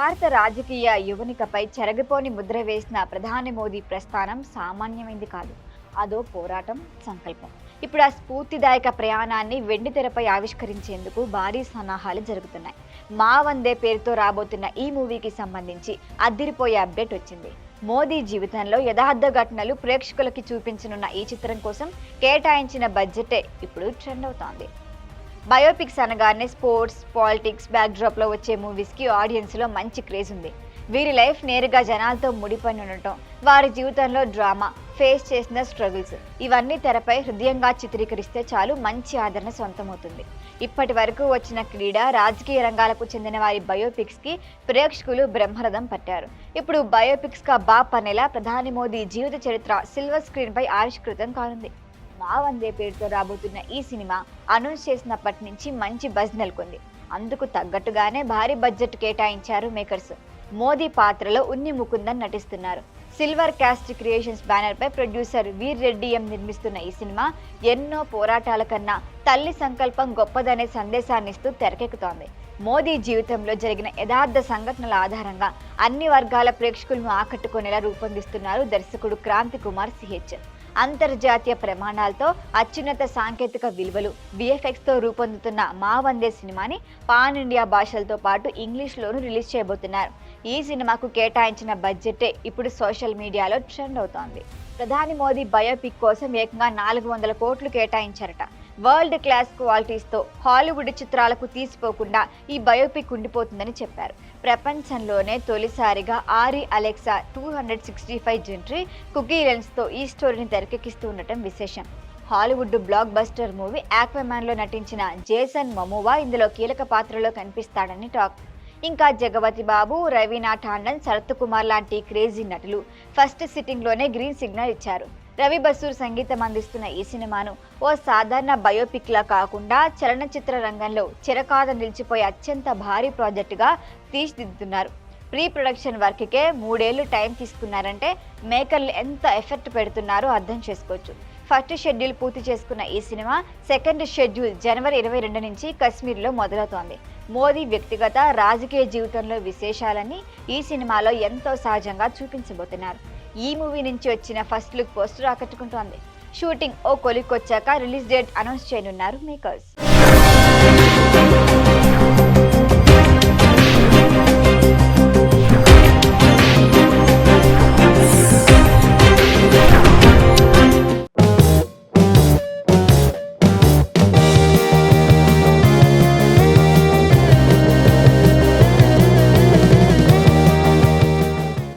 భారత రాజకీయ యువనికపై చెరగిపోని ముద్ర వేసిన ప్రధాని మోదీ ప్రస్థానం సామాన్యమైంది కాదు. అదో పోరాటం, సంకల్పం. ఇప్పుడు ఆ స్ఫూర్తిదాయక ప్రయాణాన్ని వెండితెరపై ఆవిష్కరించేందుకు భారీ సన్నాహాలు జరుగుతున్నాయి. మా వందే పేరుతో రాబోతున్న ఈ మూవీకి సంబంధించి అద్దిరిపోయే అప్డేట్ వచ్చింది. మోదీ జీవితంలో యథార్థ ఘటనలు ప్రేక్షకులకి చూపించనున్న ఈ చిత్రం కోసం కేటాయించిన బడ్జెటే ఇప్పుడు ట్రెండ్ అవుతోంది. బయోపిక్స్ అనగానే స్పోర్ట్స్, పాలిటిక్స్ బ్యాక్డ్రాప్లో వచ్చే మూవీస్కి ఆడియన్స్లో మంచి క్రేజ్ ఉంది. వీరి లైఫ్ నేరుగా జనాలతో ముడిపడి ఉండటం, వారి జీవితంలో డ్రామా, ఫేస్ చేసిన స్ట్రగుల్స్ ఇవన్నీ తెరపై హృదయంగా చిత్రీకరిస్తే చాలు మంచి ఆదరణ సొంతమవుతుంది. ఇప్పటి వరకు వచ్చిన క్రీడా, రాజకీయ రంగాలకు చెందిన వారి బయోపిక్స్కి ప్రేక్షకులు బ్రహ్మరథం పట్టారు. ఇప్పుడు బయోపిక్స్గా బాప్ అనేలా ప్రధాని మోదీ జీవిత చరిత్ర సిల్వర్ స్క్రీన్పై ఆవిష్కృతం కానుంది. మా వందే పేరుతో రాబోతున్న ఈ సినిమా అనౌన్స్ చేసినప్పటి నుంచి మంచి బజ్ నెలకొంది. అందుకు తగ్గట్టుగానే భారీ బడ్జెట్ కేటాయించారు మేకర్స్. మోదీ పాత్రలో ఉన్ని ముకుందన్ నటిస్తున్నారు. సిల్వర్ క్యాస్ట్ క్రియేషన్స్ బ్యానర్ పై ప్రొడ్యూసర్ వీర్ రెడ్డి నిర్మిస్తున్న ఈ సినిమా ఎన్నో పోరాటాల కన్నా తల్లి సంకల్పం గొప్పదనే సందేశాన్ని ఇస్తూ తెరకెక్కుతోంది. మోదీ జీవితంలో జరిగిన యథార్థ సంఘటనల ఆధారంగా అన్ని వర్గాల ప్రేక్షకులను ఆకట్టుకునేలా రూపొందిస్తున్నారు దర్శకుడు క్రాంతి కుమార్ సిహెచ్. అంతర్జాతీయ ప్రమాణాలతో అత్యున్నత సాంకేతిక విలువలు, విఎఫ్ఎక్స్తో రూపొందుతున్న మా వందే సినిమాని పాన్ ఇండియా భాషలతో పాటు ఇంగ్లీష్లోనూ రిలీజ్ చేయబోతున్నారు. ఈ సినిమాకు కేటాయించిన బడ్జెటే ఇప్పుడు సోషల్ మీడియాలో ట్రెండ్ అవుతోంది. ప్రధాని మోదీ బయోపిక్ కోసం ఏకంగా 400 కోట్లు కేటాయించారట. వరల్డ్ క్లాస్ క్వాలిటీస్తో హాలీవుడ్ చిత్రాలకు తీసిపోకుండా ఈ బయోపిక్ ఉండిపోతుందని చెప్పారు. ప్రపంచంలోనే తొలిసారిగా ఆరి అలెక్సా 265 జెంట్రీ కుకీ లెన్స్తో ఈ స్టోరీని తెరకెక్కిస్తూ ఉండటం విశేషం. హాలీవుడ్ బ్లాక్ బస్టర్ మూవీ ఆక్వామ్యాన్లో నటించిన జేసన్ మమోవా ఇందులో కీలక పాత్రలో కనిపిస్తాడని టాక్. ఇంకా జగపతి బాబు, రవీనా టాండన్, శరత్ కుమార్ లాంటి క్రేజీ నటులు ఫస్ట్ సిట్టింగ్లోనే గ్రీన్ సిగ్నల్ ఇచ్చారు. రవి బసూర్ సంగీతం అందిస్తున్న ఈ సినిమాను ఓ సాధారణ బయోపిక్లా కాకుండా చలనచిత్ర రంగంలో చిరకాల నిలిచిపోయే అత్యంత భారీ ప్రాజెక్టుగా తీర్చిదిద్దుతున్నారు. ప్రీ ప్రొడక్షన్ వర్క్కే 3 ఏళ్లు టైం తీసుకున్నారంటే మేకర్లు ఎంత ఎఫెక్ట్ పెడుతున్నారో అర్థం చేసుకోవచ్చు. ఫస్ట్ షెడ్యూల్ పూర్తి చేసుకున్న ఈ సినిమా సెకండ్ షెడ్యూల్ జనవరి 22 నుంచి కశ్మీర్లో మొదలవుతోంది. మోదీ వ్యక్తిగత, రాజకీయ జీవితంలో విశేషాలన్నీ ఈ సినిమాలో ఎంతో సహజంగా చూపించబోతున్నారు. ఈ మూవీ నుంచి వచ్చిన ఫస్ట్ లుక్ పోస్టర్ ఆకట్టుకుంటోంది. షూటింగ్ ఓ కొలిక్కొచ్చాక రిలీజ్ డేట్ అనౌన్స్ చేయనున్నారు మేకర్స్.